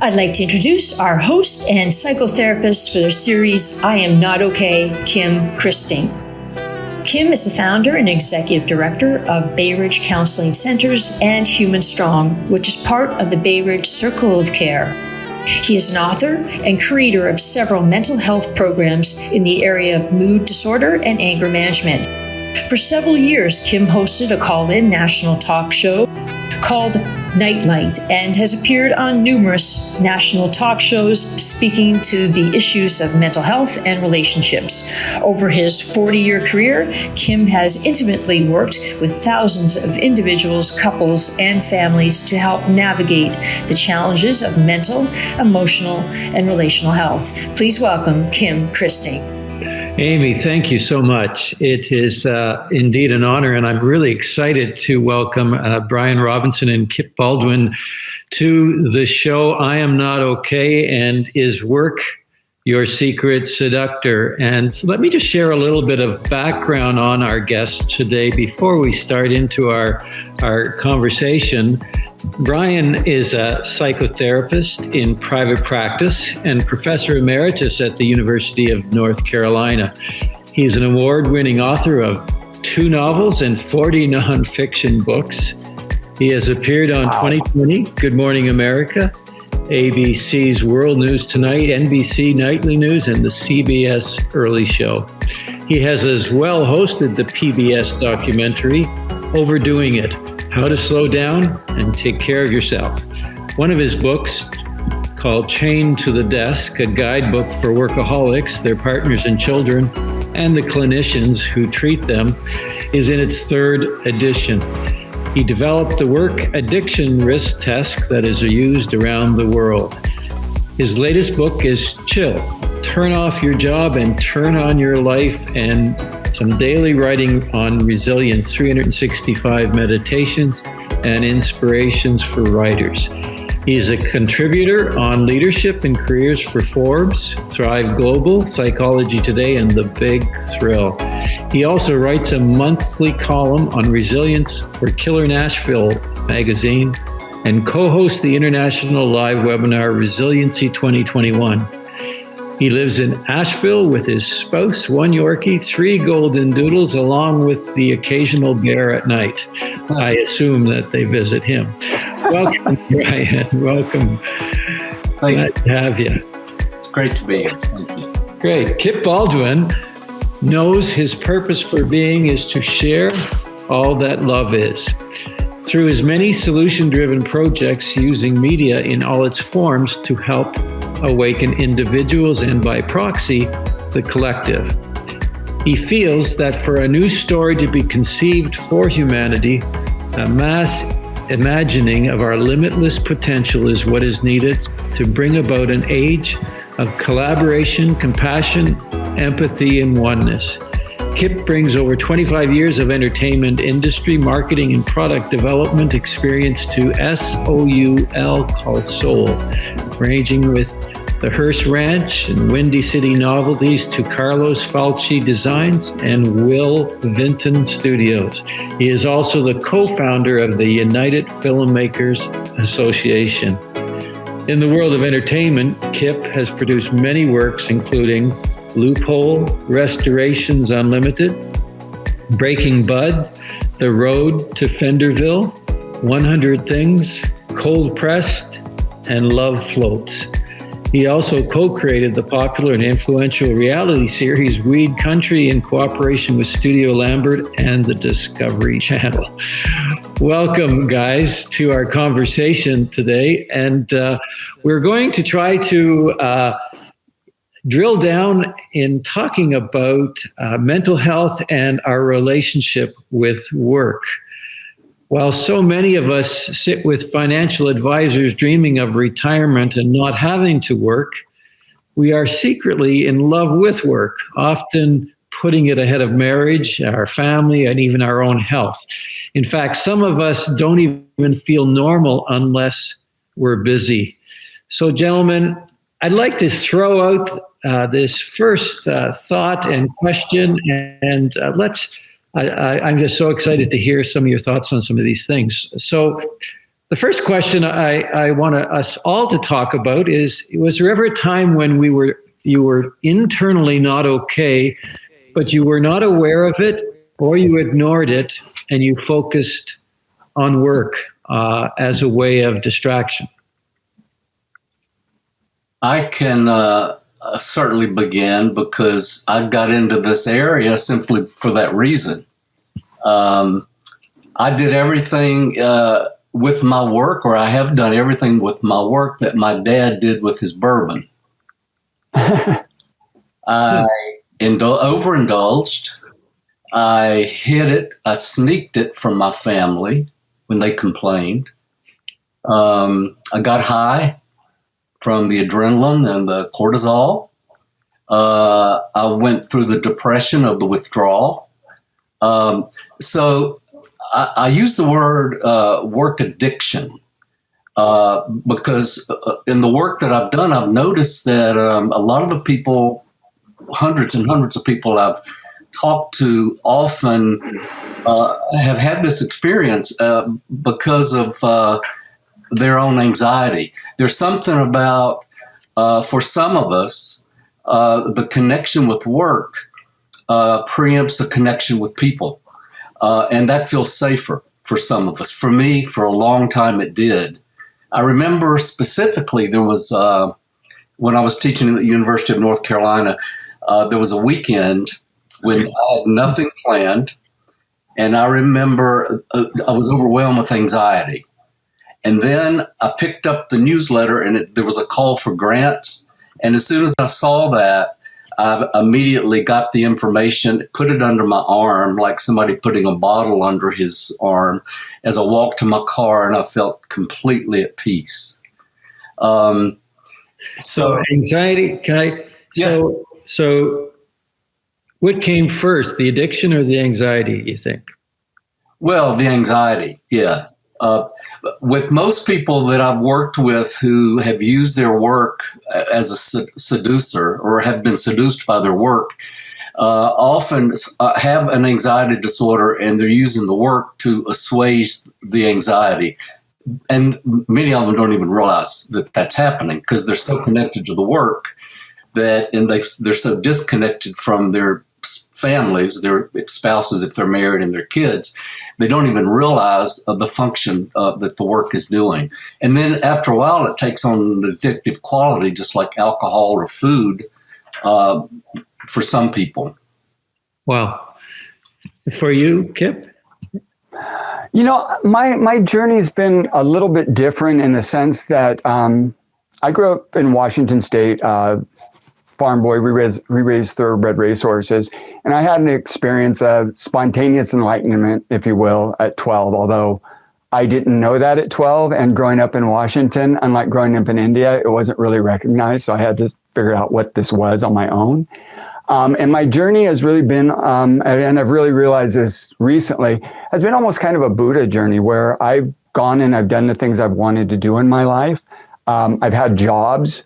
I'd like to introduce our host and psychotherapist for their series, I Am Not Okay, Kim Christing. Kim is the founder and executive director of Bay Ridge Counseling Centers and Human Strong, which is part of the Bay Ridge Circle of Care. He is an author and creator of several mental health programs in the area of mood disorder and anger management. For several years, Kim hosted a call-in national talk show called Nightlight and has appeared on numerous national talk shows speaking to the issues of mental health and relationships. Over his 40-year career, Kim has intimately worked with thousands of individuals, couples, and families to help navigate the challenges of mental, emotional, and relational health. Please welcome Kim Christing. Amy, thank you so much. It is indeed an honor, and I'm really excited to welcome Brian Robinson and Kip Baldwin to the show I Am Not Okay, and is work your secret seductor. And so let me just share a little bit of background on our guest today before we start into our conversation. Brian is a psychotherapist in private practice and professor emeritus at the University of North Carolina. He's an award-winning author of 2 novels and 40 nonfiction books. He has appeared on 2020, Good Morning America, ABC's World News Tonight, NBC Nightly News, and the CBS Early Show. He has as well hosted the PBS documentary, Overdoing It: How to Slow Down and Take Care of Yourself. One of his books, called Chained to the Desk, a guidebook for workaholics, their partners and children, and the clinicians who treat them, is in its 3rd edition. He developed the work addiction risk test that is used around the world. His latest book is Chill, Turn Off Your Job and Turn On Your Life, and some daily writing on resilience, 365 meditations and inspirations for writers. He's a contributor on leadership and careers for Forbes, Thrive Global, Psychology Today, and The Big Thrill. He also writes a monthly column on resilience for Killer Nashville magazine and co-hosts the international live webinar Resiliency 2021. He lives in Asheville with his spouse, 1 Yorkie, 3 golden doodles, along with the occasional bear at night. I assume that they visit him. Welcome, Brian. Welcome. Glad to have you. It's great to be here. Thank you. Great. Kip Baldwin knows his purpose for being is to share all that love is. Through his many solution-driven projects using media in all its forms to help awaken individuals and by proxy, the collective. He feels that for a new story to be conceived for humanity, a mass imagining of our limitless potential is what is needed to bring about an age of collaboration, compassion, empathy, and oneness. Kip brings over 25 years of entertainment industry, marketing, and product development experience to SOUL called Soul, ranging with the Hearst Ranch and Windy City Novelties to Carlos Falchi Designs and Will Vinton Studios. He is also the co-founder of the United Filmmakers Association. In the world of entertainment, Kip has produced many works, including Loophole, Restorations Unlimited, Breaking Bud, The Road to Fenderville, 100 Things, Cold Pressed, and Love Floats. He also co-created the popular and influential reality series Weed Country in cooperation with Studio Lambert and the Discovery Channel. Welcome, guys, to our conversation today. And we're going to try to drill down in talking about mental health and our relationship with work. While so many of us sit with financial advisors dreaming of retirement and not having to work, we are secretly in love with work, often putting it ahead of marriage, our family, and even our own health. In fact, some of us don't even feel normal unless we're busy. So, gentlemen, I'd like to throw out this first thought and question, and I'm just so excited to hear some of your thoughts on some of these things. So The first question I want us all to talk about is, was there ever a time when you were internally not okay, but you were not aware of it, or you ignored it and you focused on work as a way of distraction? I can certainly begin because I got into this area simply for that reason. I did everything with my work, or I have done everything with my work that my dad did with his bourbon. I overindulged. I hid it. I sneaked it from my family when they complained. I got high from the adrenaline and the cortisol. I went through the depression of the withdrawal. So I use the word work addiction because in the work that I've done, I've noticed that a lot of the people, hundreds and hundreds of people I've talked to often have had this experience because of their own anxiety. There's something about, for some of us, the connection with work preempts the connection with people. And that feels safer for some of us. For me, for a long time, it did. I remember specifically there was, when I was teaching at the University of North Carolina, there was a weekend when I had nothing planned. And I remember I was overwhelmed with anxiety. And then I picked up the newsletter and there was a call for grants. And as soon as I saw that, I immediately got the information, put it under my arm, like somebody putting a bottle under his arm, as I walked to my car, and I felt completely at peace. So anxiety, Yes. So what came first, the addiction or the anxiety, you think? Well, the anxiety, yeah. With most people that I've worked with who have used their work as a seducer or have been seduced by their work, often have an anxiety disorder, and they're using the work to assuage the anxiety. And many of them don't even realize that that's happening because they're so connected to the work and they're so disconnected from their families, their spouses if they're married, and their kids. They don't even realize the function that the work is doing. And then after a while, it takes on an addictive quality, just like alcohol or food for some people. Wow. For you, Kip? You know, my journey has been a little bit different in the sense that I grew up in Washington State, farm boy. We raised thoroughbred racehorses, and I had an experience of spontaneous enlightenment, if you will, at 12. Although I didn't know that at 12, and growing up in Washington, unlike growing up in India, it wasn't really recognized. So I had to figure out what this was on my own. And my journey has really been, and I've really realized this recently, has been almost kind of a Buddha journey where I've gone and I've done the things I've wanted to do in my life. I've had jobs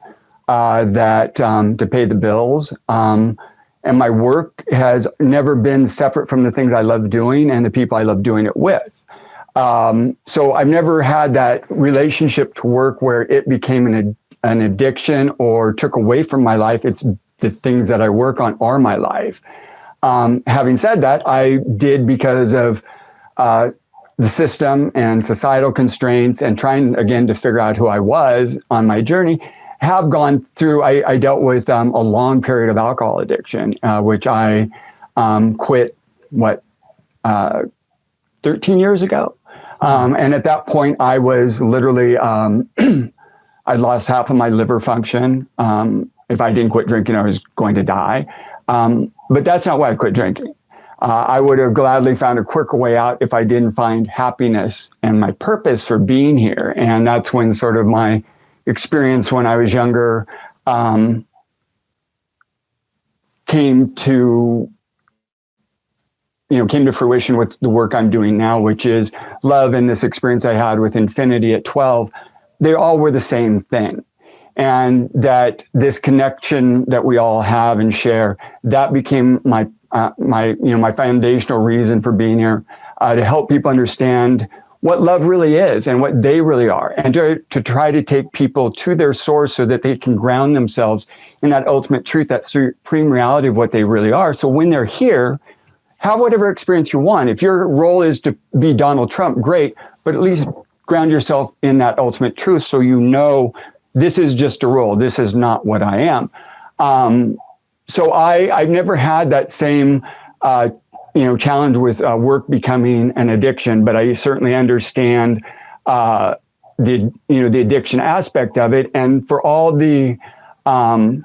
that to pay the bills. And my work has never been separate from the things I love doing and the people I love doing it with. So I've never had that relationship to work where it became an addiction or took away from my life. It's the things that I work on are my life. Having said that, I did because of the system and societal constraints and trying again to figure out who I was on my journey, have gone through, I dealt with a long period of alcohol addiction, which I quit, 13 years ago. And at that point, I was literally, I lost half of my liver function. If I didn't quit drinking, I was going to die. But that's not why I quit drinking. I would have gladly found a quicker way out if I didn't find happiness and my purpose for being here. And that's when sort of my experience when I was younger came to fruition with the work I'm doing now, which is love. And this experience I had with Infinity at 12, they all were the same thing. And that this connection that we all have and share, that became my foundational reason for being here, to help people understand what love really is and what they really are, and to try to take people to their source so that they can ground themselves in that ultimate truth, that supreme reality of what they really are. So when they're here, have whatever experience you want. If your role is to be Donald Trump, great, but at least ground yourself in that ultimate truth so you know this is just a role. This is not what I am. So I've never had that same challenge with work becoming an addiction, but I certainly understand the addiction aspect of it. And for all the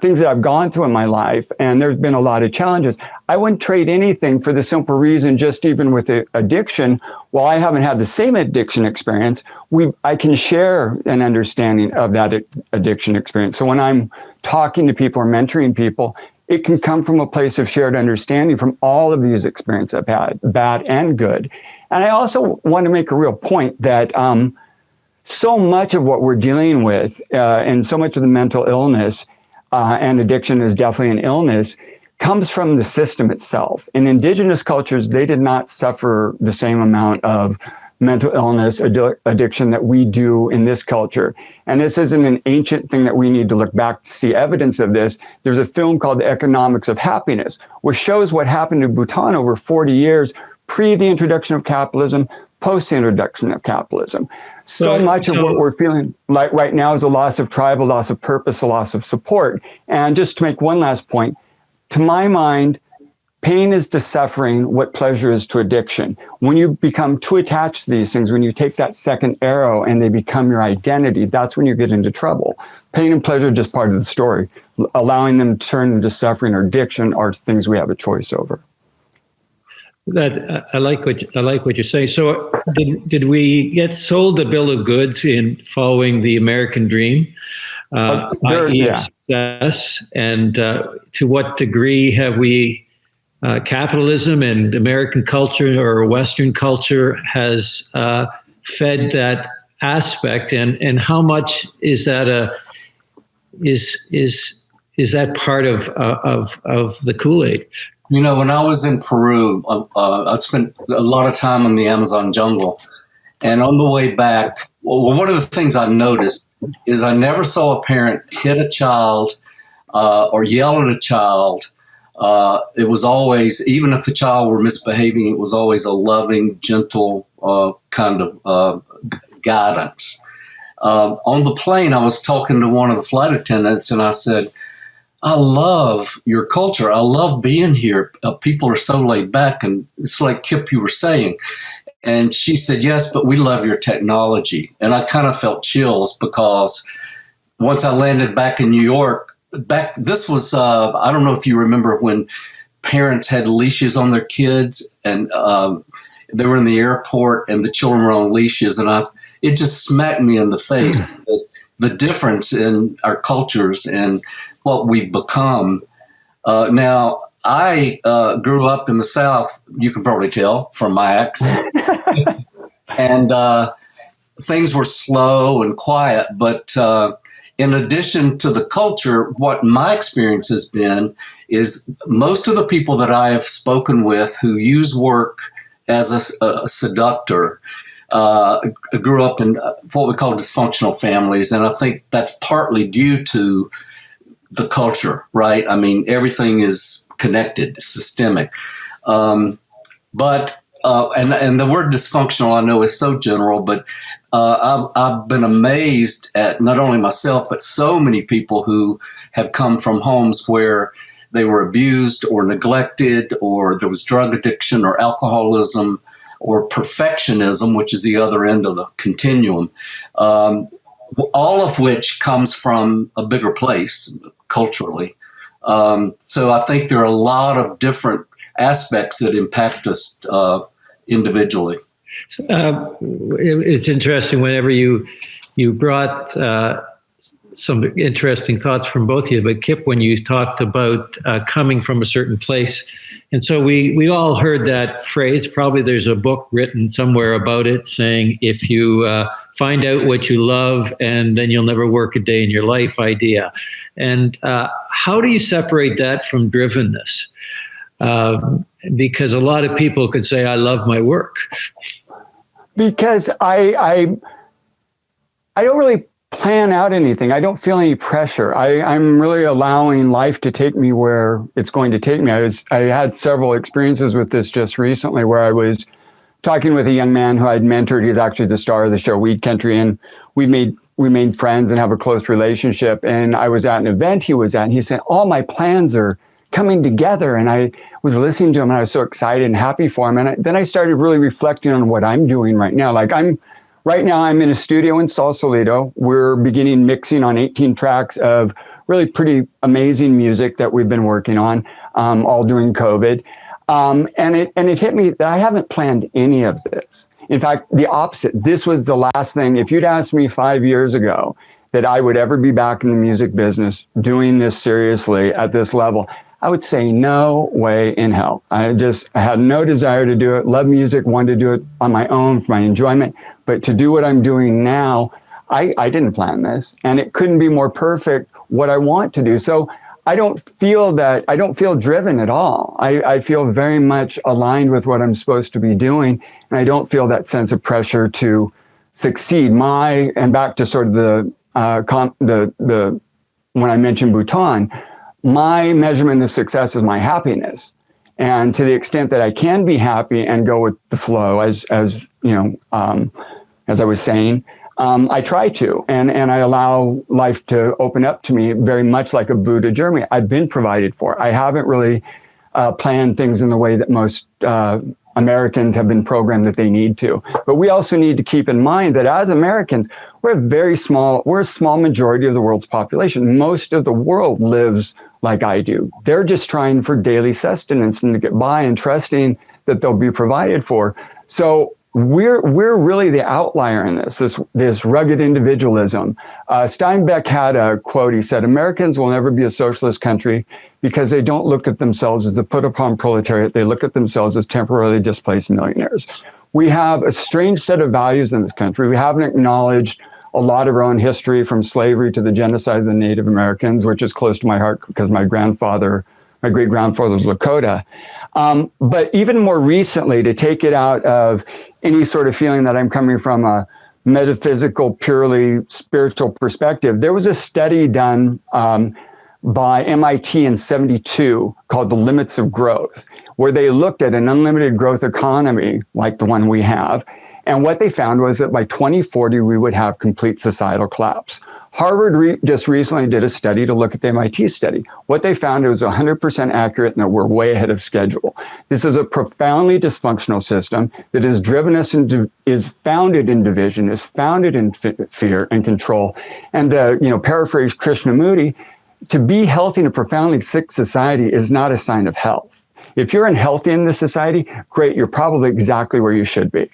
things that I've gone through in my life, and there's been a lot of challenges, I wouldn't trade anything for the simple reason, just even with the addiction, while I haven't had the same addiction experience, I can share an understanding of that addiction experience. So when I'm talking to people or mentoring people, it can come from a place of shared understanding from all of these experiences I've had, bad and good. And I also want to make a real point that so much of what we're dealing with and so much of the mental illness and addiction is definitely an illness, comes from the system itself. In indigenous cultures, they did not suffer the same amount of mental illness, addiction that we do in this culture. And this isn't an ancient thing that we need to look back to see evidence of this. There's a film called The Economics of Happiness, which shows what happened in Bhutan over 40 years, pre the introduction of capitalism, post the introduction of capitalism. So much of what we're feeling like right now is a loss of tribe, a loss of purpose, a loss of support. And just to make one last point, to my mind, pain is to suffering what pleasure is to addiction. When you become too attached to these things, when you take that second arrow and they become your identity, that's when you get into trouble. Pain and pleasure are just part of the story. Allowing them to turn into suffering or addiction are things we have a choice over. That I like what you're saying. So did we get sold a bill of goods in following the American dream? Success, and to what degree have we capitalism and American culture or Western culture has fed that aspect, and how much is that is that part of the Kool-Aid? You know, when I was in Peru, I spent a lot of time in the Amazon jungle, and on the way back, one of the things I noticed is I never saw a parent hit a child or yell at a child. It was always, even if the child were misbehaving, it was always a loving, gentle kind of guidance. On the plane, I was talking to one of the flight attendants, and I said, I love your culture. I love being here. People are so laid back, and it's like Kip, you were saying. And she said, yes, but we love your technology. And I kind of felt chills because once I landed back in New York, this was, I don't know if you remember when parents had leashes on their kids, and they were in the airport and the children were on leashes. And it just smacked me in the face, the difference in our cultures and what we've become. Now, I grew up in the South, you can probably tell from my accent. And things were slow and quiet. But in addition to the culture, what my experience has been is most of the people that I have spoken with who use work as a seductor grew up in what we call dysfunctional families. And I think that's partly due to the culture, right? I mean, everything is connected, systemic. And the word dysfunctional, I know, is so general, but I've been amazed at not only myself, but so many people who have come from homes where they were abused or neglected, or there was drug addiction or alcoholism or perfectionism, which is the other end of the continuum, all of which comes from a bigger place culturally. So I think there are a lot of different aspects that impact us individually. It's interesting whenever you brought some interesting thoughts from both of you, but Kip, when you talked about coming from a certain place, and so we all heard that phrase, probably there's a book written somewhere about it saying, if you find out what you love and then you'll never work a day in your life idea. And how do you separate that from drivenness? Because a lot of people could say, I love my work. Because I don't really plan out anything. I don't feel any pressure. I'm really allowing life to take me where it's going to take me. I had several experiences with this just recently where I was talking with a young man who I'd mentored. He's actually the star of the show Weed Country, and we made friends and have a close relationship. And I was at an event he was at, and he said, all my plans are coming together. And I was listening to him, and I was so excited and happy for him. And then I started really reflecting on what I'm doing right now. Like right now I'm in a studio in Sausalito. We're beginning mixing on 18 tracks of really pretty amazing music that we've been working on, all during COVID. And it hit me that I haven't planned any of this. In fact, the opposite. This was the last thing. If you'd asked me 5 years ago that I would ever be back in the music business doing this seriously at this level, I would say no way in hell. I had no desire to do it. Love music, wanted to do it on my own for my enjoyment. But to do what I'm doing now, I didn't plan this. And it couldn't be more perfect what I want to do. So I don't feel driven at all. I feel very much aligned with what I'm supposed to be doing. And I don't feel that sense of pressure to succeed. And back to sort of the when I mentioned Bhutan, my measurement of success is my happiness. And to the extent that I can be happy and go with the flow, as I was saying, I try to, and I allow life to open up to me very much like a Buddha journey. I've been provided for. I haven't really planned things in the way that most Americans have been programmed that they need to. But we also need to keep in mind that as Americans, we're a small majority of the world's population. Most of the world lives like I do. They're just trying for daily sustenance and to get by and trusting that they'll be provided for. So we're really the outlier in this rugged individualism. Steinbeck had a quote. He said, Americans will never be a socialist country because they don't look at themselves as the put upon proletariat. They look at themselves as temporarily displaced millionaires. We have a strange set of values in this country. We haven't acknowledged a lot of our own history, from slavery to the genocide of the Native Americans, which is close to my heart because my great-grandfather was Lakota. But even more recently, to take it out of any sort of feeling that I'm coming from a metaphysical, purely spiritual perspective, there was a study done by MIT in 1972 called The Limits of Growth, where they looked at an unlimited growth economy like the one we have. And what they found was that by 2040, we would have complete societal collapse. Harvard just recently did a study to look at the MIT study. What they found was 100% accurate and that we're way ahead of schedule. This is a profoundly dysfunctional system that has driven us is founded in division, is founded in fear and control. And paraphrase Krishnamurti, to be healthy in a profoundly sick society is not a sign of health. If you're unhealthy in this society, great, you're probably exactly where you should be.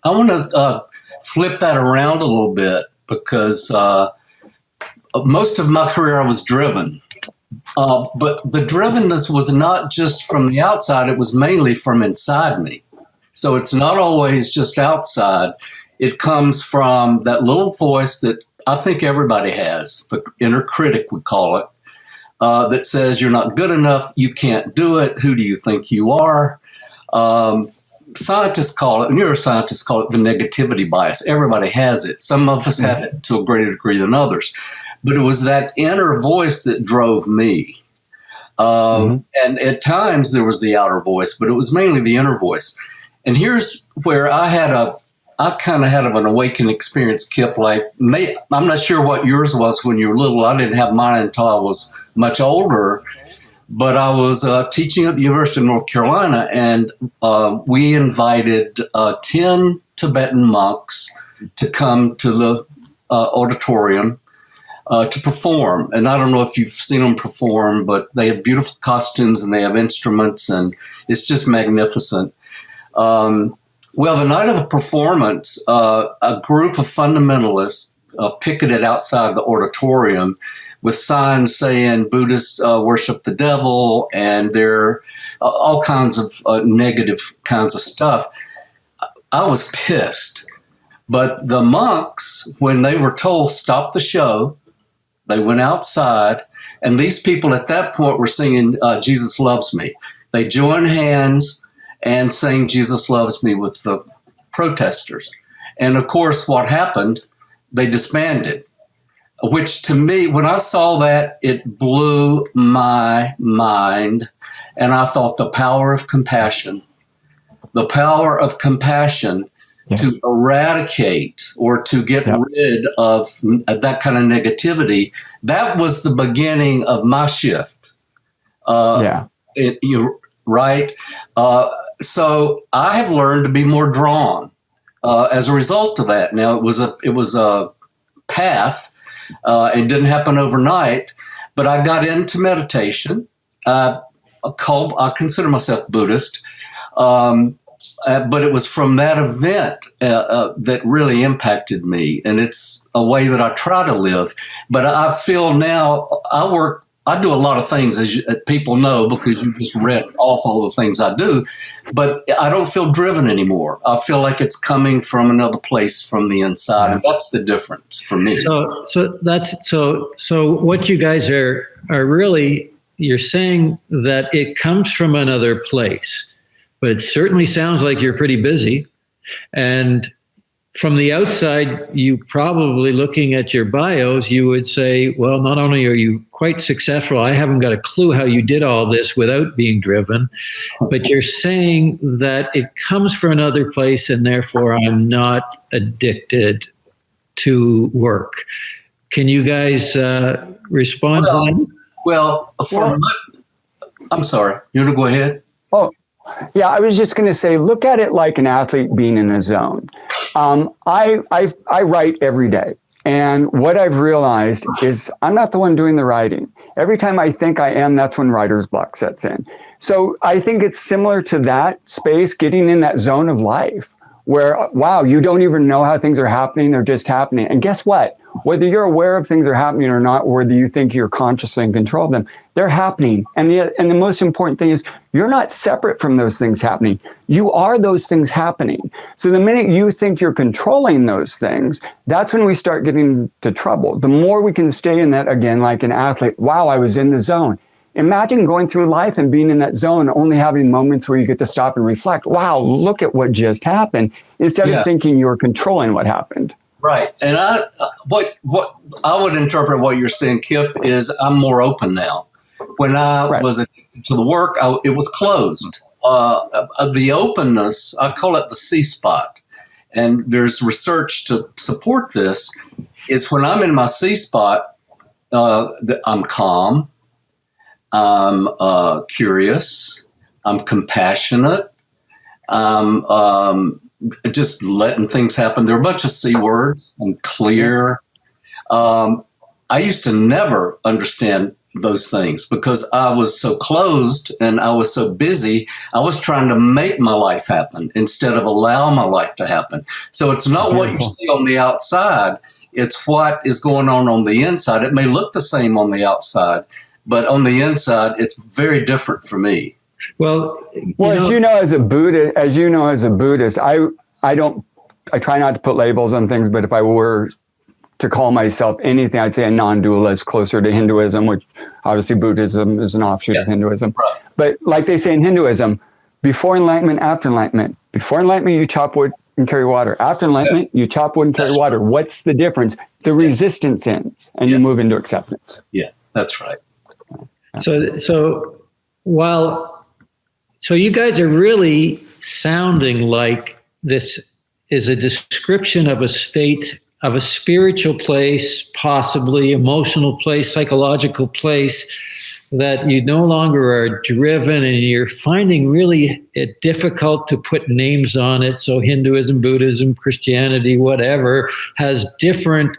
I want to flip that around a little bit because most of my career I was driven. But the drivenness was not just from the outside, it was mainly from inside me. So it's not always just outside. It comes from that little voice that I think everybody has, the inner critic, we call it, that says you're not good enough, you can't do it, who do you think you are? Scientists call it, neuroscientists call it the negativity bias. Everybody has it. Some of us have it to a greater degree than others. But it was that inner voice that drove me. And at times there was the outer voice, but it was mainly the inner voice. And here's where I kind of had an awakening experience, Kip. I'm not sure what yours was when you were little. I didn't have mine until I was much older. But I was teaching at the University of North Carolina, and we invited 10 Tibetan monks to come to the auditorium to perform. And I don't know if you've seen them perform, but they have beautiful costumes and they have instruments, and it's just magnificent. Well, the night of the performance, a group of fundamentalists picketed outside the auditorium with signs saying Buddhists worship the devil, and there are all kinds of negative kinds of stuff. I was pissed. But the monks, when they were told stop the show, they went outside, and these people at that point were singing Jesus Loves Me. They joined hands and sang Jesus Loves Me with the protesters. And of course, what happened, they disbanded, which to me, when I saw that, it blew my mind. And I thought the power of compassion to eradicate or to get rid of that kind of negativity, that was the beginning of my shift. You're right. So I have learned to be more drawn as a result of that. Now, it was a path. It didn't happen overnight, but I got into meditation. I consider myself Buddhist. But it was from that event that really impacted me. And it's a way that I try to live. But I feel now I do a lot of things, as people know, because you just read off all the things I do. But I don't feel driven anymore. I feel like it's coming from another place from the inside. And that's the difference for me. So what you guys are really, you're saying that it comes from another place. But it certainly sounds like you're pretty busy. And from the outside, you probably, looking at your bios, you would say, well, not only are you quite successful, I haven't got a clue how you did all this without being driven, but you're saying that it comes from another place and therefore I'm not addicted to work. Can you guys respond to that? Well, I'm sorry. You want to go ahead? Oh, yeah, I was just going to say, look at it like an athlete being in a zone. I write every day. And what I've realized is I'm not the one doing the writing. Every time I think I am, that's when writer's block sets in. So I think it's similar to that space, getting in that zone of life where, wow, you don't even know how things are happening. They're just happening. And guess what? Whether you're aware of things are happening or not, or whether you think you're consciously in control of them, they're happening. And the most important thing is you're not separate from those things happening. You are those things happening. So the minute you think you're controlling those things, that's when we start getting into trouble. The more we can stay in that, again, like an athlete, wow, I was in the zone. Imagine going through life and being in that zone, only having moments where you get to stop and reflect, wow, look at what just happened, instead of thinking you're controlling what happened. Right. And what I would interpret what you're saying, Kip, is I'm more open now. When I was addicted to the work, it was closed. The openness, I call it the C spot. And there's research to support this, is when I'm in my C spot, I'm calm, I'm curious, I'm compassionate, I'm just letting things happen. There are a bunch of C words. I'm clear. I used to never understand those things because I was so closed and I was so busy. I was trying to make my life happen instead of allow my life to happen. So it's not what you see on the outside. It's what is going on the inside. It may look the same on the outside, but on the inside, it's very different for me. Well, as you know, as a Buddhist, I try not to put labels on things, but if I were to call myself anything, I'd say a non-dualist, closer to Hinduism, which obviously Buddhism is an offshoot of Hinduism. Right. But like they say in Hinduism, before enlightenment, after enlightenment. Before enlightenment, you chop wood and carry water. After enlightenment, you chop wood and carry water. What's the difference? The resistance ends, and you move into acceptance. Yeah, that's right. So you guys are really sounding like this is a description of a state of a spiritual place, possibly emotional place, psychological place, that you no longer are driven and you're finding really it difficult to put names on it. So Hinduism, Buddhism, Christianity, whatever, has different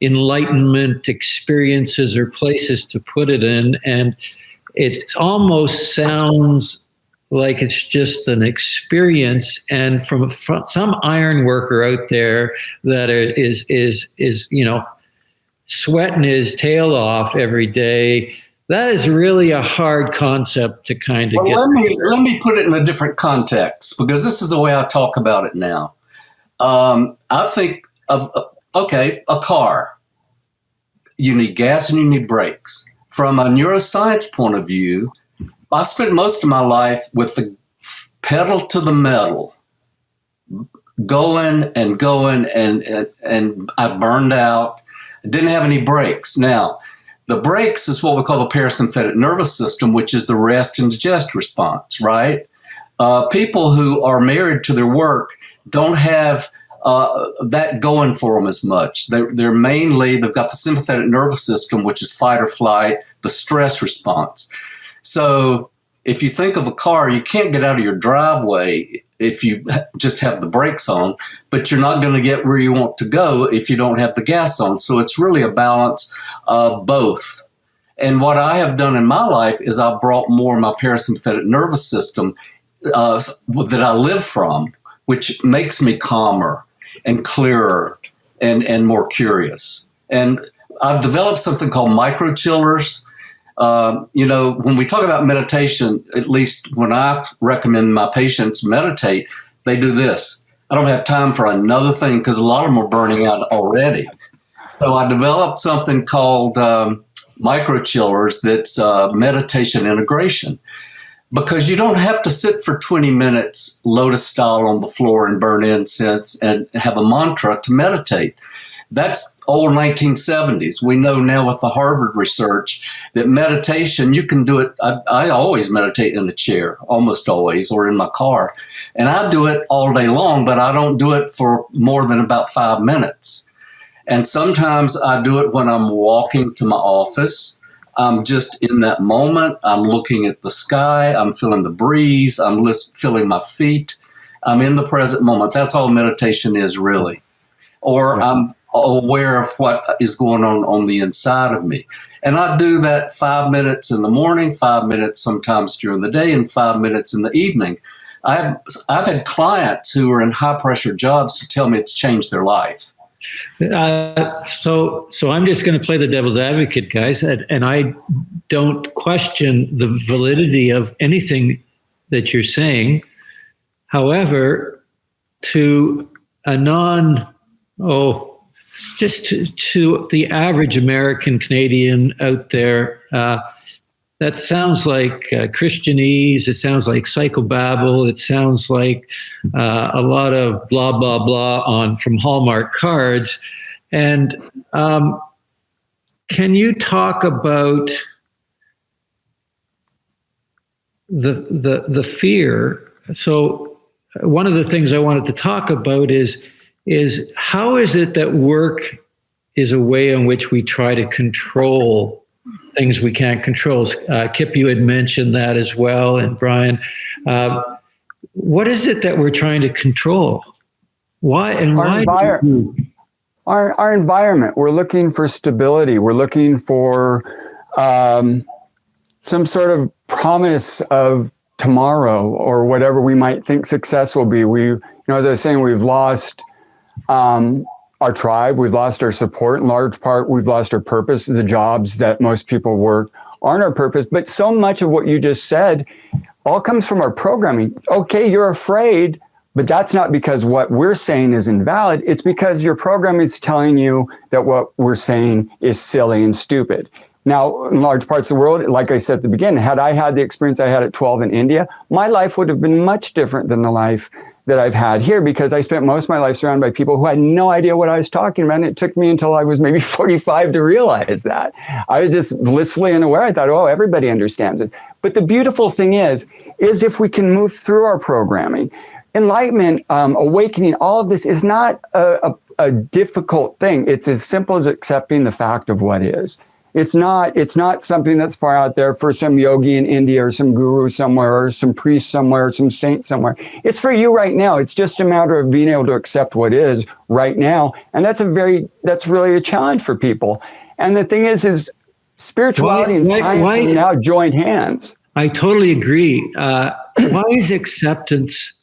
enlightenment experiences or places to put it in. And it almost sounds like it's just an experience. And from some iron worker out there that is sweating his tail off every day, that is really a hard concept to kind of get. Let me put it in a different context, because this is the way I talk about it now. I think of, a car. You need gas and you need brakes. From a neuroscience point of view, I spent most of my life with the pedal to the metal. going and I burned out. I didn't have any breaks. Now, the breaks is what we call the parasympathetic nervous system, which is the rest and digest response, right? People who are married to their work don't have that going for them as much. They're mainly, they've got the sympathetic nervous system, which is fight or flight, the stress response. So if you think of a car, you can't get out of your driveway if you just have the brakes on, but you're not going to get where you want to go if you don't have the gas on. So it's really a balance of both. And what I have done in my life is I've brought more of my parasympathetic nervous system that I live from, which makes me calmer and clearer and more curious. And I've developed something called micro chillers. When we talk about meditation, at least when I recommend my patients meditate, they do this. I don't have time for another thing because a lot of them are burning out already. So I developed something called micro chillers that's meditation integration. Because you don't have to sit for 20 minutes lotus style on the floor and burn incense and have a mantra to meditate. That's old 1970s. We know now with the Harvard research that meditation, you can do it. I always meditate in a chair, almost always, or in my car. And I do it all day long, but I don't do it for more than about 5 minutes. And sometimes I do it when I'm walking to my office. I'm just in that moment. I'm looking at the sky. I'm feeling the breeze. I'm feeling my feet. I'm in the present moment. That's all meditation is, really. Or I'm aware of what is going on the inside of me. And I do that 5 minutes in the morning, 5 minutes sometimes during the day, and 5 minutes in the evening. I've had clients who are in high-pressure jobs who tell me it's changed their life. So I'm just going to play the devil's advocate, guys, and I don't question the validity of anything that you're saying. However, to a to the average American Canadian out there, that sounds like Christianese. It sounds like psychobabble. It sounds like a lot of blah, blah, blah from Hallmark cards. And can you talk about the fear? So one of the things I wanted to talk about is how is it that work is a way in which we try to control things we can't control? Kip, you had mentioned that as well, and Brian. What is it that we're trying to control? Why? Our environment. We're looking for stability. We're looking for some sort of promise of tomorrow or whatever we might think success will be. As I was saying, we've lost our tribe, we've lost our support. In large part, we've lost our purpose. The jobs that most people work aren't our purpose. But so much of what you just said all comes from our programming. Okay, you're afraid, but that's not because what we're saying is invalid. It's because your programming is telling you that what we're saying is silly and stupid. Now, in large parts of the world, like I said at the beginning, had I had the experience I had at 12 in India, my life would have been much different than the life that I've had here, because I spent most of my life surrounded by people who had no idea what I was talking about. And it took me until I was maybe 45 to realize that. I was just blissfully unaware. I thought, everybody understands it. But the beautiful thing is if we can move through our programming, enlightenment, awakening, all of this is not a difficult thing. It's as simple as accepting the fact of what is. It's not something that's far out there for some yogi in India or some guru somewhere or some priest somewhere or some saint somewhere. It's for you right now. It's just a matter of being able to accept what is right now. And that's really a challenge for people. And the thing is spirituality and science have now joined hands. I totally agree. Why is acceptance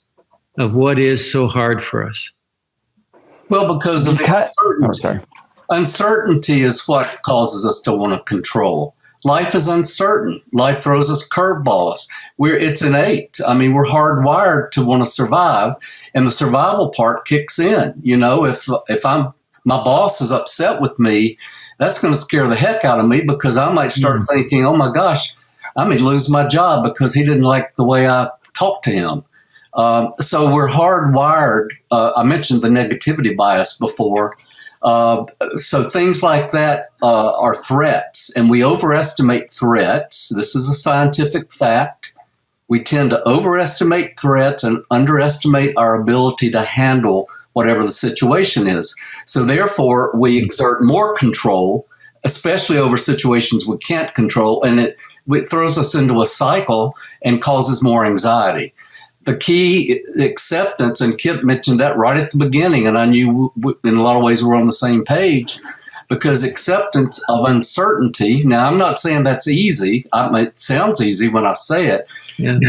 of what is so hard for us? Well, because of the uncertainty. Uncertainty is what causes us to want to control. Life is uncertain. Life throws us curveballs. It's innate. I mean, we're hardwired to want to survive, and the survival part kicks in. If my boss is upset with me, that's going to scare the heck out of me, because I might start thinking, oh my gosh, I may lose my job because he didn't like the way I talked to him. So we're hardwired. I mentioned the negativity bias before. So things like that are threats, and we overestimate threats. This is a scientific fact. We tend to overestimate threats and underestimate our ability to handle whatever the situation is. So therefore, we exert more control, especially over situations we can't control, and it throws us into a cycle and causes more anxiety. The key, acceptance, and Kip mentioned that right at the beginning, and I knew in a lot of ways we're on the same page, because acceptance of uncertainty, now I'm not saying that's easy. It sounds easy when I say it,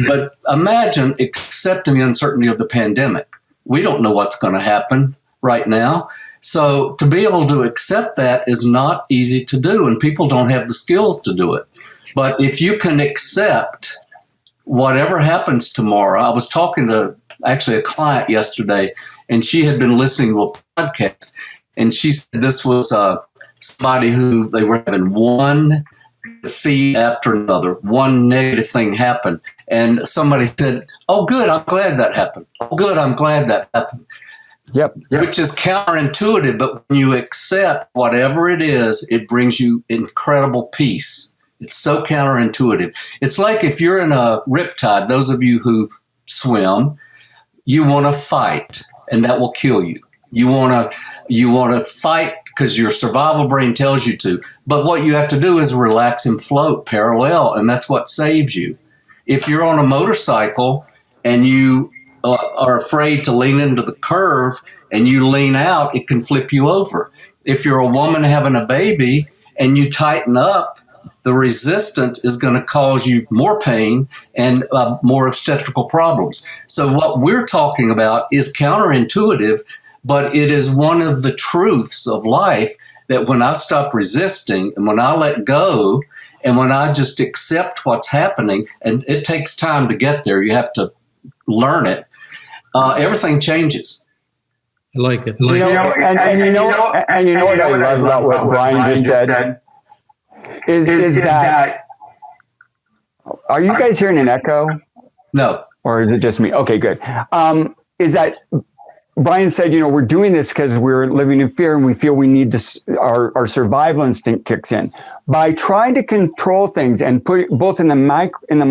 but imagine accepting the uncertainty of the pandemic. We don't know what's going to happen right now. So to be able to accept that is not easy to do, and people don't have the skills to do it. But if you can accept whatever happens tomorrow, I was talking to actually a client yesterday, and she had been listening to a podcast, and she said this was somebody who they were having one defeat after another, one negative thing happened. And somebody said, "Oh, good, I'm glad that happened. Oh, good, I'm glad that happened." Yep. Which is counterintuitive, but when you accept whatever it is, it brings you incredible peace. It's so counterintuitive. It's like if you're in a riptide, those of you who swim, you want to fight, and that will kill you. You want to fight because your survival brain tells you to. But what you have to do is relax and float parallel, and that's what saves you. If you're on a motorcycle and you are afraid to lean into the curve and you lean out, it can flip you over. If you're a woman having a baby and you tighten up, the resistance is going to cause you more pain and more obstetrical problems. So what we're talking about is counterintuitive, but it is one of the truths of life that when I stop resisting and when I let go and when I just accept what's happening, and it takes time to get there, you have to learn it, everything changes. I like it. You know what I love about what Brian just said is that, are you guys hearing an echo? No. Or is it just me? Okay, good. Is that Brian said, we're doing this because we're living in fear and we feel we need to, our survival instinct kicks in. By trying to control things and put it both in the micro and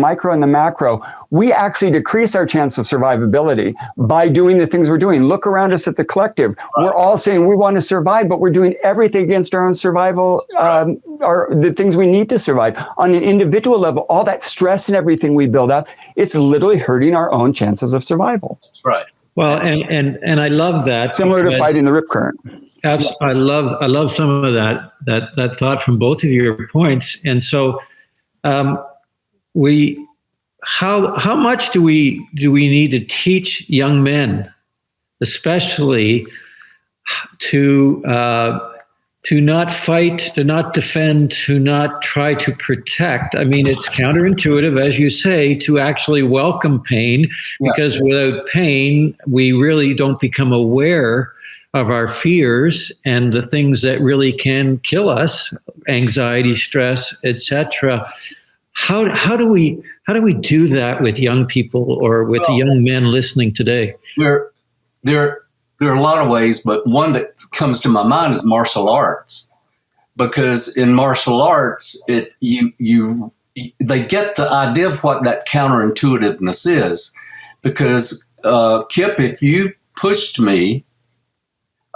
the macro, we actually decrease our chance of survivability by doing the things we're doing. Look around us at the collective. We're all saying we want to survive, but we're doing everything against our own survival, the things we need to survive. On an individual level, all that stress and everything we build up, it's literally hurting our own chances of survival. That's right. Well, and I love that. Similar to fighting the rip current. I love some of that thought from both of your points. And so, how much do we need to teach young men, especially to not fight, to not defend, to not try to protect? I mean, it's counterintuitive, as you say, to actually welcome pain, because without pain, we really don't become aware of our fears and the things that really can kill us, anxiety, stress, etc. How do we do that with young people or with the young men listening today? There are a lot of ways, but one that comes to my mind is martial arts, because in martial arts, they get the idea of what that counterintuitiveness is. Because Kip, if you pushed me,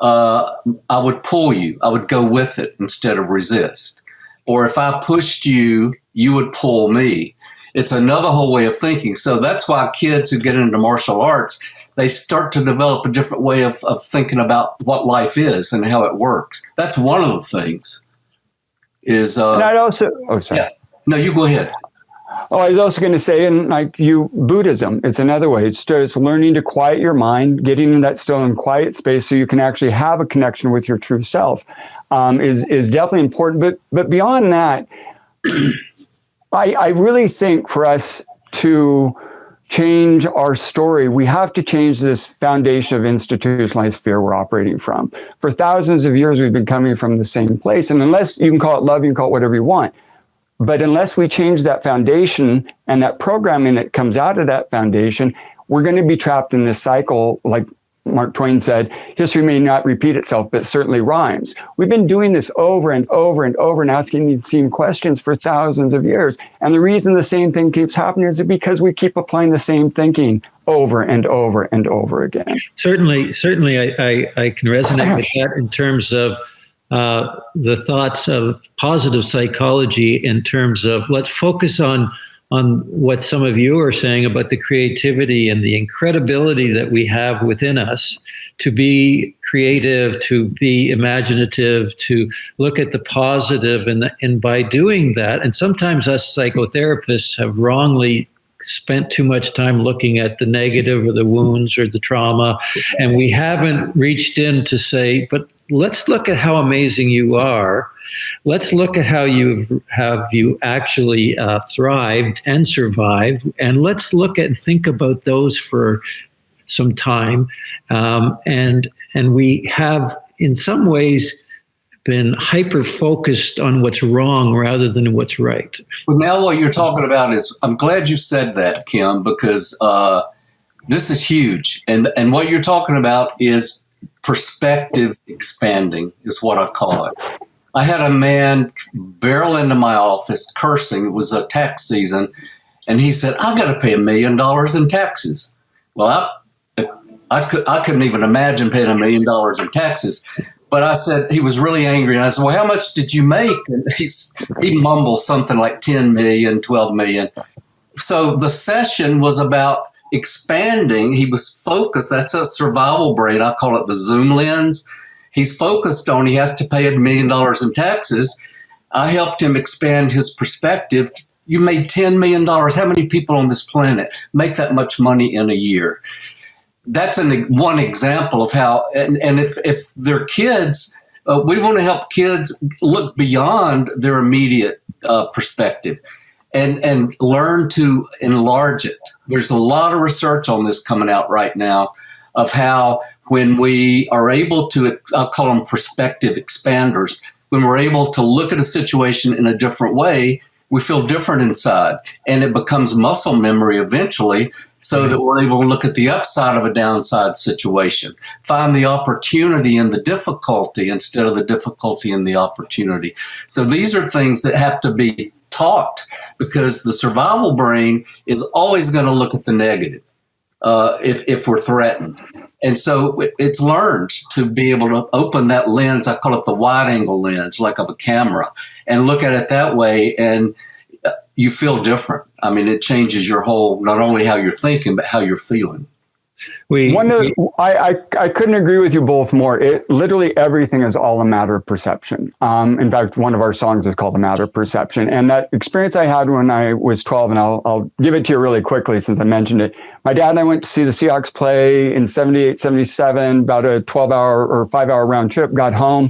I would pull you. I would go with it instead of resist. Or if I pushed you, you would pull me. It's another whole way of thinking. So that's why kids who get into martial arts, they start to develop a different way of thinking about what life is and how it works. That's one of the things. And I'd also, sorry. Yeah. No, you go ahead. I was also going to say, Buddhism, it's another way. It's just learning to quiet your mind, getting in that still and quiet space so you can actually have a connection with your true self, is definitely important. But beyond that, I really think for us to change our story, we have to change this foundation of institutionalized fear we're operating from. For thousands of years, we've been coming from the same place. And unless you can call it love, you can call it whatever you want. But unless we change that foundation and that programming that comes out of that foundation, we're going to be trapped in this cycle. Like Mark Twain said, history may not repeat itself, but certainly rhymes. We've been doing this over and over and over and asking these same questions for thousands of years. And the reason the same thing keeps happening is because we keep applying the same thinking over and over and over again. Certainly, I can resonate with that in terms of the thoughts of positive psychology, in terms of let's focus on what some of you are saying about the creativity and the incredibility that we have within us to be creative, to be imaginative, to look at the positive. And by doing that, and sometimes us psychotherapists have wrongly spent too much time looking at the negative or the wounds or the trauma, and we haven't reached in to say, but let's look at how amazing you are. Let's look at how you actually thrived and survived, and let's look at and think about those for some time. And we have, in some ways, been hyper-focused on what's wrong rather than what's right. Well, now what you're talking about is, I'm glad you said that, Kim, because this is huge. And what you're talking about is perspective expanding, is what I call it. I had a man barrel into my office cursing. It was a tax season. And he said, I've got to pay $1 million in taxes. Well, I couldn't even imagine paying $1 million in taxes. But I said, he was really angry. And I said, well, how much did you make? And he mumbled something like 10 million, 12 million. So the session was about expanding. He was focused. That's a survival brain. I call it the zoom lens. He's focused on he has to pay $1 million in taxes. I helped him expand his perspective. You made $10 million. How many people on this planet make that much money in a year? That's one example of how, and if they're kids, we want to help kids look beyond their immediate perspective and learn to enlarge it. There's a lot of research on this coming out right now of how when we are able to, I'll call them perspective expanders, when we're able to look at a situation in a different way, we feel different inside, and it becomes muscle memory eventually, so that we're able to look at the upside of a downside situation, find the opportunity in the difficulty instead of the difficulty in the opportunity. So these are things that have to be taught, because the survival brain is always going to look at the negative if we're threatened. And so it's learned to be able to open that lens. I call it the wide angle lens, like of a camera, and look at it that way. And you feel different. I mean, it changes your whole, not only how you're thinking, but how you're feeling. I couldn't agree with you both more. Literally everything is all a matter of perception. In fact, one of our songs is called A Matter of Perception. And that experience I had when I was 12, and I'll give it to you really quickly since I mentioned it. My dad and I went to see the Seahawks play in 78, 77, about a 12-hour or 5-hour round trip, got home.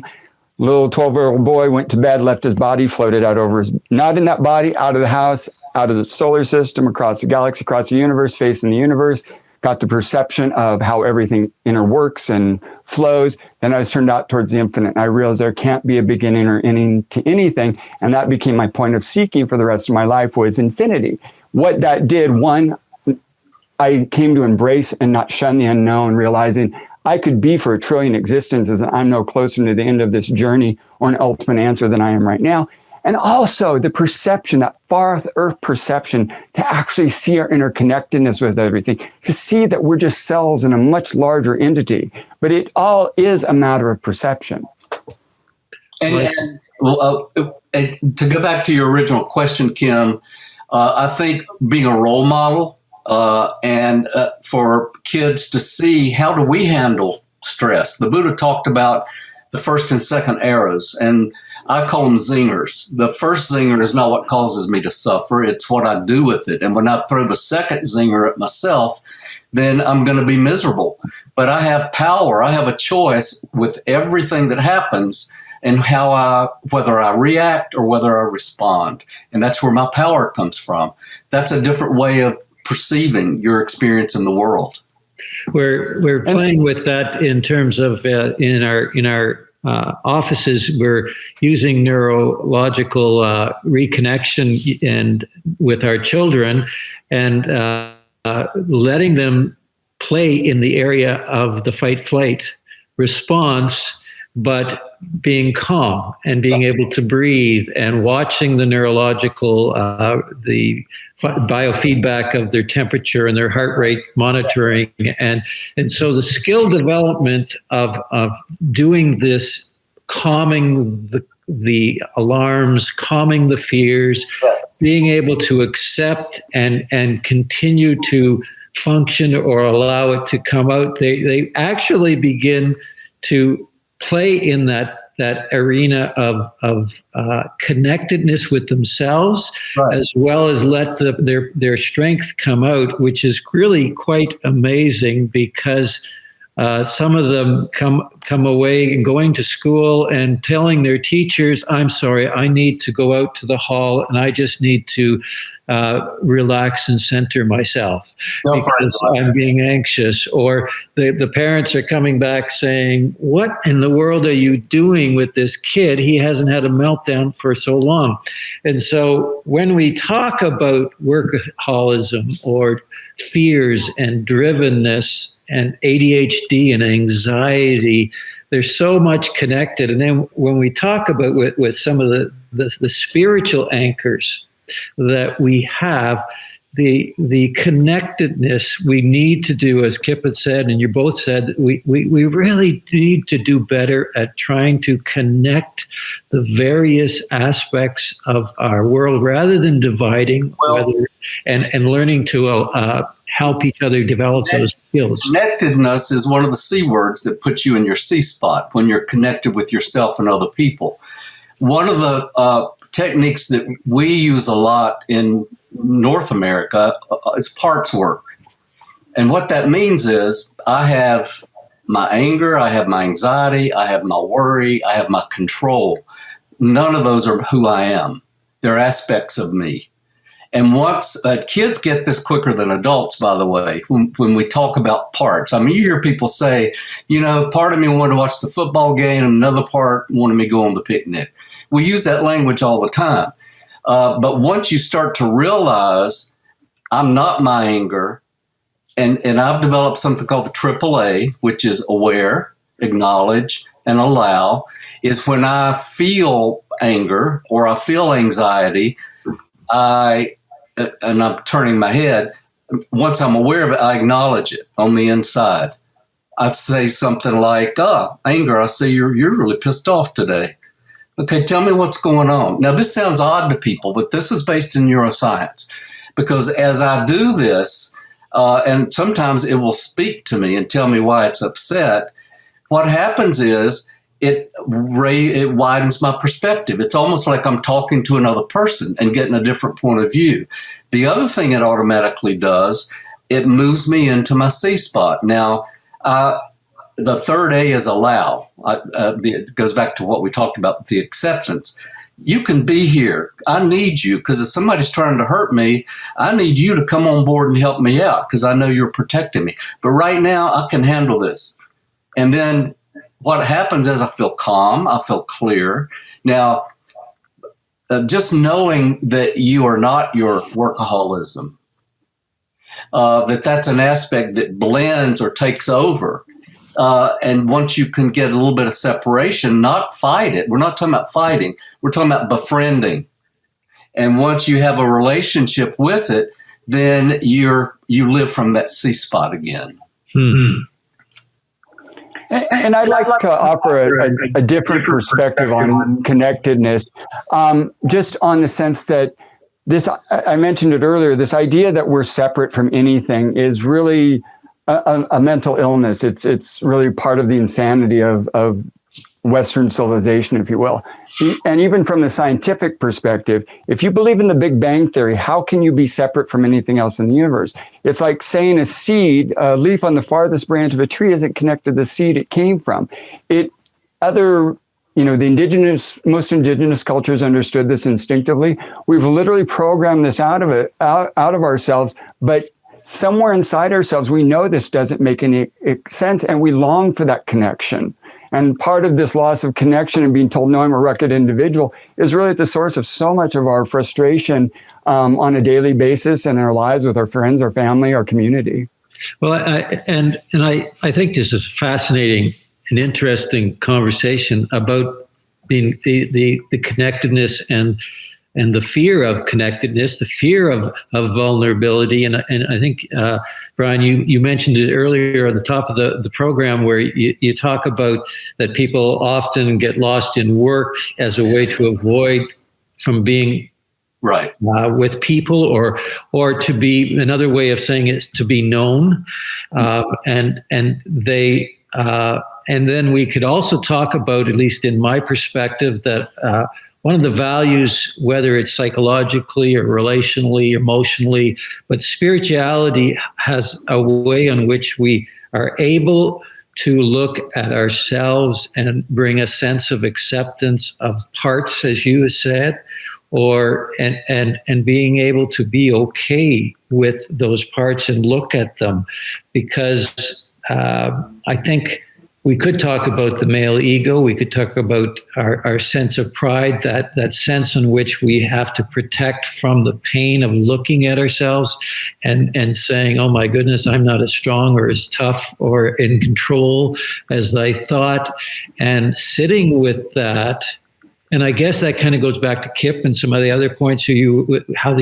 Little 12-year-old boy went to bed, left his body, floated out over his, not in that body, out of the house, out of the solar system, across the galaxy, across the universe, facing the universe. Got the perception of how everything interworks and flows. Then I was turned out towards the infinite. I realized there can't be a beginning or ending to anything. And that became my point of seeking for the rest of my life, was infinity. What that did, one, I came to embrace and not shun the unknown, realizing I could be for 1 trillion existences, and I'm no closer to the end of this journey or an ultimate answer than I am right now. And also the perception, that far earth perception, to actually see our interconnectedness with everything, to see that we're just cells in a much larger entity. But it all is a matter of perception. And to go back to your original question, Kim, I think being a role model and for kids to see, how do we handle stress? The Buddha talked about the first and second arrows, and I call them zingers. The first zinger is not what causes me to suffer. It's what I do with it. And when I throw the second zinger at myself, then I'm going to be miserable. But I have power. I have a choice with everything that happens and whether I react or whether I respond. And that's where my power comes from. That's a different way of perceiving your experience in the world. We're playing with that in terms of in our offices. We're using neurological reconnection and with our children, and letting them play in the area of the fight-flight response, but being calm and being able to breathe and watching the neurological, the biofeedback of their temperature and their heart rate monitoring. And so the skill development of doing this, calming the alarms, calming the fears, Yes. being able to accept and continue to function or allow it to come out, they actually begin to play in that arena of connectedness with themselves, Right. as well as let their strength come out, which is really quite amazing, because some of them come away and going to school and telling their teachers, "I'm sorry, I need to go out to the hall and I just need to relax and center myself because I'm being anxious." Or the parents are coming back saying, "What in the world are you doing with this kid? He hasn't had a meltdown for so long." And so when we talk about workaholism or fears and drivenness and ADHD and anxiety, there's so much connected. And then when we talk about with some of the spiritual anchors that we have, the connectedness we need to do, as Kip had said, and you both said, we really need to do better at trying to connect the various aspects of our world rather than dividing, and learning to help each other develop those skills. Connectedness is one of the C words that puts you in your C spot when you're connected with yourself and other people. One of the techniques that we use a lot in North America is parts work. And what that means is I have my anger, I have my anxiety, I have my worry, I have my control. None of those are who I am. They're aspects of me. And once kids get this quicker than adults, by the way, when we talk about parts. I mean, you hear people say, part of me wanted to watch the football game and another part wanted me to go on the picnic. We use that language all the time. But once you start to realize I'm not my anger, and I've developed something called the AAA, which is aware, acknowledge, and allow, is when I feel anger or I feel anxiety, and I'm turning my head, once I'm aware of it, I acknowledge it on the inside. I'd say something like, anger, I see you're really pissed off today. Okay, tell me what's going on. Now, this sounds odd to people, but this is based in neuroscience. Because as I do this, and sometimes it will speak to me and tell me why it's upset, what happens is it widens my perspective. It's almost like I'm talking to another person and getting a different point of view. The other thing it automatically does, it moves me into my C spot. Now, the third A is allow. It goes back to what we talked about, the acceptance. You can be here. I need you, because if somebody's trying to hurt me, I need you to come on board and help me out because I know you're protecting me. But right now, I can handle this. And then what happens is I feel calm. I feel clear. Now, just knowing that you are not your workaholism, that's an aspect that blends or takes over. And once you can get a little bit of separation, not fight it. We're not talking about fighting. We're talking about befriending. And once you have a relationship with it, then you live from that C spot again. Mm-hmm. And I'd like to offer a different perspective on connectedness, just on the sense that I mentioned it earlier, this idea that we're separate from anything is really a mental illness. It's really part of the insanity of Western civilization, if you will. And even from the scientific perspective, if you believe in the Big Bang Theory, how can you be separate from anything else in the universe? It's like saying a leaf on the farthest branch of a tree isn't connected to the seed it came from. The most indigenous cultures understood this instinctively. We've literally programmed this out of ourselves, but somewhere inside ourselves, we know this doesn't make any sense, and we long for that connection. And part of this loss of connection and being told, no, I'm a wrecked individual, is really at the source of so much of our frustration on a daily basis in our lives with our friends, our family, our community. Well, I think this is fascinating, an interesting conversation about being the connectedness and the fear of connectedness, the fear of vulnerability. And I think, Brian, you mentioned it earlier at the top of the program, where you talk about that people often get lost in work as a way to avoid from being right with people, or to be, another way of saying it is to be known. And then we could also talk about, at least in my perspective, that one of the values, whether it's psychologically or relationally, emotionally, but spirituality has a way in which we are able to look at ourselves and bring a sense of acceptance of parts, as you said, and being able to be okay with those parts and look at them. Because I think we could talk about the male ego. We could talk about our sense of pride, that sense in which we have to protect from the pain of looking at ourselves and saying, oh my goodness, I'm not as strong or as tough or in control as I thought. And sitting with that, and I guess that kind of goes back to Kip and some of the other points how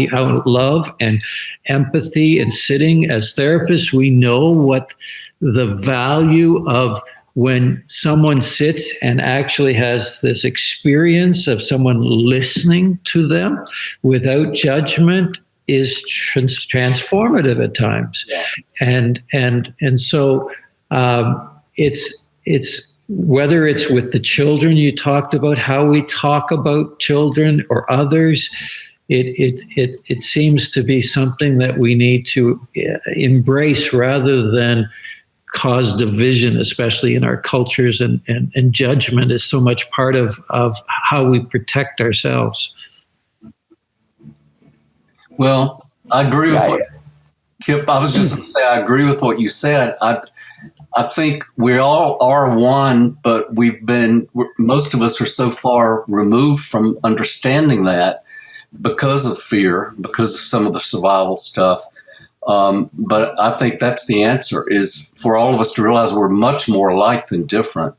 love and empathy and sitting. As therapists, we know what the value of when someone sits and actually has this experience of someone listening to them without judgment is transformative at times. Yeah. And so it's whether it's with the children you talked about, how we talk about children or others, it seems to be something that we need to embrace rather than cause division, especially in our cultures, and judgment is so much part of how we protect ourselves. Well, I agree with what Kip, I was just going to say, I agree with what you said. I think we all are one, but most of us are so far removed from understanding that because of fear, because of some of the survival stuff. But I think that's the answer, is for all of us to realize we're much more alike than different.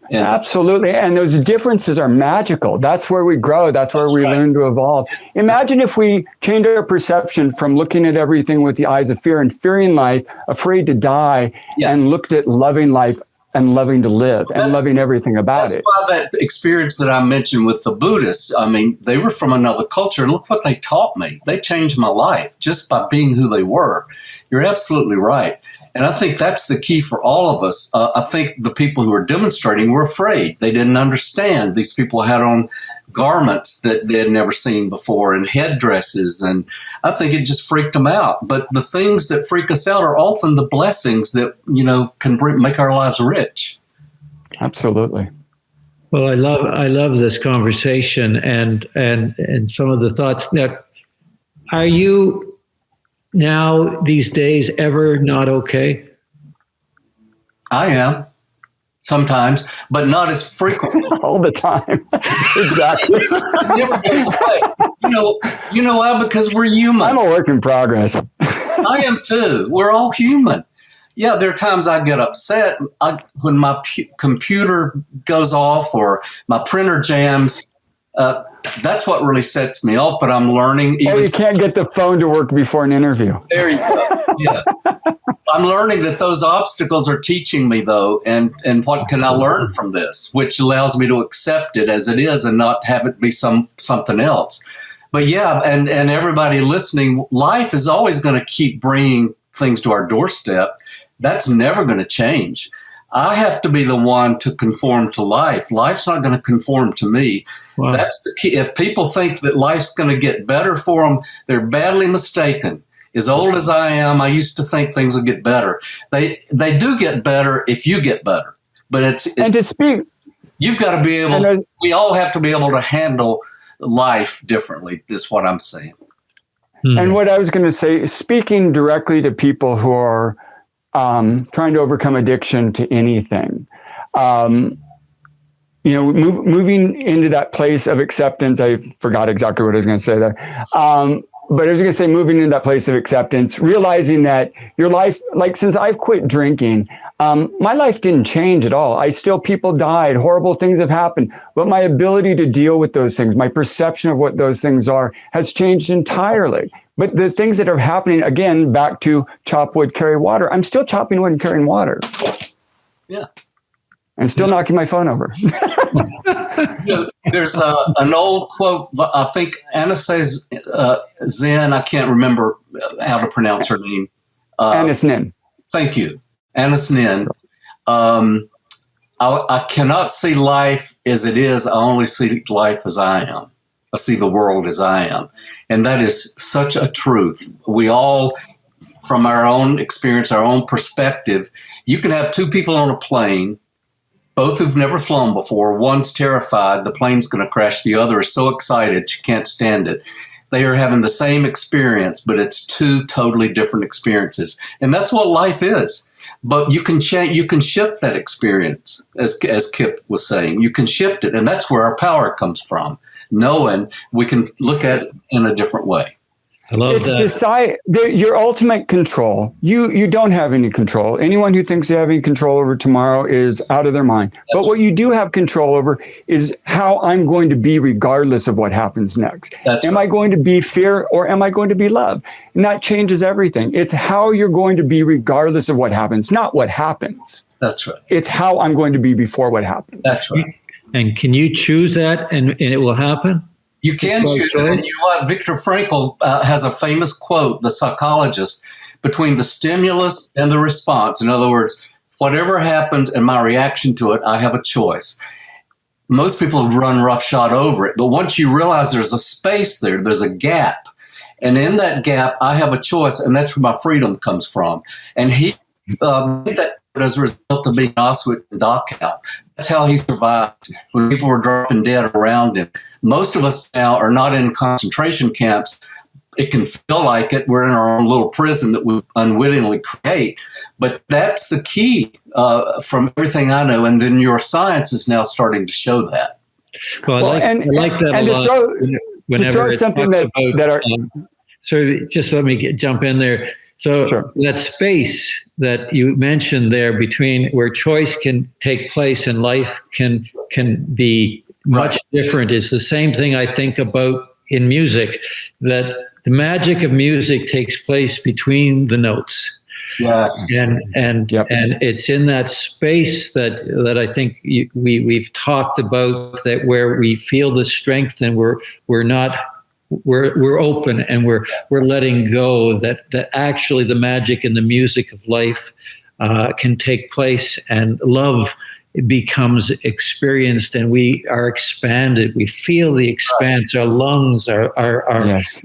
And absolutely. And those differences are magical. That's where we grow. That's where we learn to evolve. Imagine if we changed our perception from looking at everything with the eyes of fear and fearing life, afraid to die, and looked at loving life and loving to live and loving everything about it. Why that experience that I mentioned with the Buddhists, I mean, they were from another culture. And look what they taught me. They changed my life just by being who they were. You're absolutely right. And I think that's the key for all of us. I think the people who were demonstrating were afraid. They didn't understand. These people had on garments that they had never seen before and headdresses. And I think it just freaked them out. But the things that freak us out are often the blessings that, can make our lives rich. Absolutely. Well, I love this conversation and some of the thoughts. Now, are you now these days ever not okay? I am sometimes, but not as frequently. All the time. Exactly. It never goes away. You know why? Because we're human. I'm a work in progress. I am too. We're all human. Yeah, there are times I get upset when my computer goes off or my printer jams. That's what really sets me off, but I'm learning. You can't get the phone to work before an interview. There you go. Yeah. I'm learning that those obstacles are teaching me, though, and what can I learn from this, which allows me to accept it as it is and not have it be something else. But yeah, and everybody listening, life is always going to keep bringing things to our doorstep. That's never going to change. I have to be the one to conform to life. Life's not going to conform to me. Wow. That's the key. If people think that life's going to get better for them, they're badly mistaken. As old as I am, I used to think things would get better. They do get better if you get better. But and to speak, you've got to be able. We all have to be able to handle life differently. Is what I'm saying. And what I was going to say, speaking directly to people who are trying to overcome addiction to anything. moving into that place of acceptance. I forgot exactly what I was going to say there. But I was going to say, moving into that place of acceptance, realizing that your life, like since I've quit drinking, my life didn't change at all. People died, horrible things have happened, but my ability to deal with those things, my perception of what those things are has changed entirely. But the things that are happening, again, back to chop wood, carry water, I'm still chopping wood and carrying water. Yeah. And still knocking my phone over. There's an old quote, I think Anastasia Zen, I can't remember how to pronounce her name. Anis Nin. Thank you. Anis Nin. I cannot see life as it is. I only see life as I am. I see the world as I am. And that is such a truth. We all, from our own experience, our own perspective, you can have two people on a plane, both who've never flown before. One's terrified the plane's going to crash. The other is so excited she can't stand it. They are having the same experience, but it's two totally different experiences. And that's what life is. But you can shift that experience, as Kip was saying. You can shift it, and that's where our power comes from, knowing we can look at it in a different way. I love that. Your ultimate control. You don't have any control. Anyone who thinks they have any control over tomorrow is out of their mind. But what you do have control over is how I'm going to be regardless of what happens next. Am I going to be fear or am I going to be love? And that changes everything. It's how you're going to be regardless of what happens, not what happens. That's right. It's how I'm going to be before what happens. That's right. And can you choose that and it will happen? You can choose it. And you know what? Viktor Frankl has a famous quote, the psychologist, between the stimulus and the response. In other words, whatever happens and my reaction to it, I have a choice. Most people run roughshod over it. But once you realize there's a space there, there's a gap. And in that gap, I have a choice. And that's where my freedom comes from. And he did that as a result of being Auschwitz and Dachau. That's how he survived when people were dropping dead around him. Most of us now are not in concentration camps. It can feel like it. We're in our own little prison that we unwittingly create. But that's the key from everything I know. And then your science is now starting to show that. Well, I like that a lot. To throw something so just let me jump in there. So sure. That space that you mentioned there between where choice can take place and life can be much different is the same thing I think about in music, that the magic of music takes place between the notes. Yes. And it's in that space that I think we've talked about, that where we feel the strength and we're open and we're letting go, that actually the magic and the music of life can take place, and love becomes experienced, and we are expanded. We feel the expanse. Our lungs, our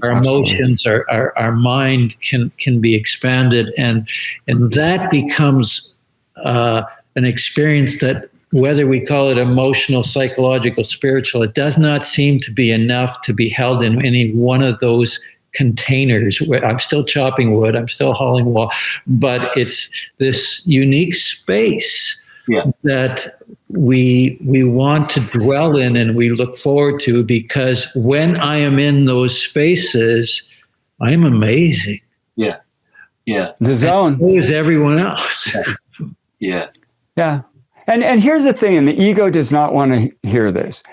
emotions, our mind can be expanded, and that becomes an experience that, whether we call it emotional, psychological, spiritual, it does not seem to be enough to be held in any one of those containers. I'm still chopping wood, I'm still hauling wall, but it's this unique space that we want to dwell in and we look forward to, because when I am in those spaces, I am amazing. Yeah. The zone. And so is everyone else. Yeah. And here's the thing, and the ego does not want to hear this.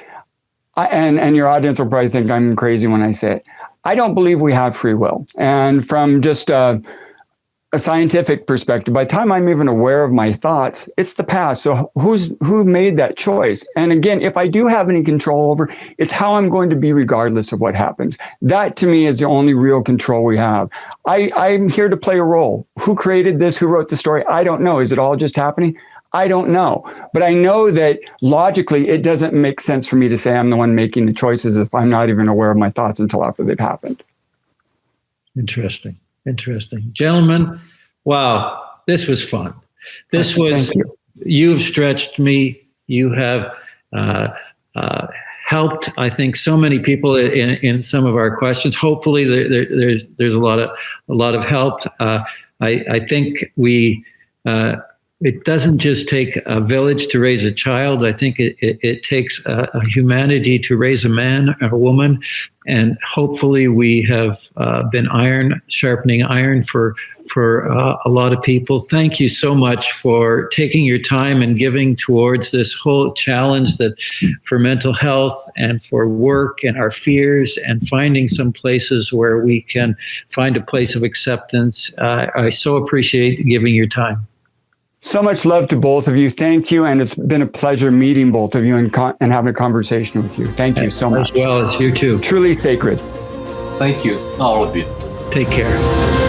And your audience will probably think I'm crazy when I say it. I don't believe we have free will. And from just a scientific perspective, by the time I'm even aware of my thoughts, it's the past. So who made that choice? And again, if I do have any control over, it's how I'm going to be regardless of what happens. That to me is the only real control we have. I'm here to play a role. Who created this? Who wrote the story? I don't know. Is it all just happening? I don't know. But I know that logically, it doesn't make sense for me to say I'm the one making the choices if I'm not even aware of my thoughts until after they've happened. Interesting. Gentlemen, wow, this was fun. This was, you've stretched me. You have helped, I think, so many people in some of our questions. Hopefully there's a lot of help. I think we it doesn't just take a village to raise a child. I think it takes a humanity to raise a man or a woman. And hopefully we have been sharpening iron for a lot of people. Thank you so much for taking your time and giving towards this whole challenge that for mental health and for work and our fears and finding some places where we can find a place of acceptance. I so appreciate giving your time. So much love to both of you. Thank you. And it's been a pleasure meeting both of you and having a conversation with you. Thank you so much. As well as you too. Truly sacred. Thank you, all of you. Take care.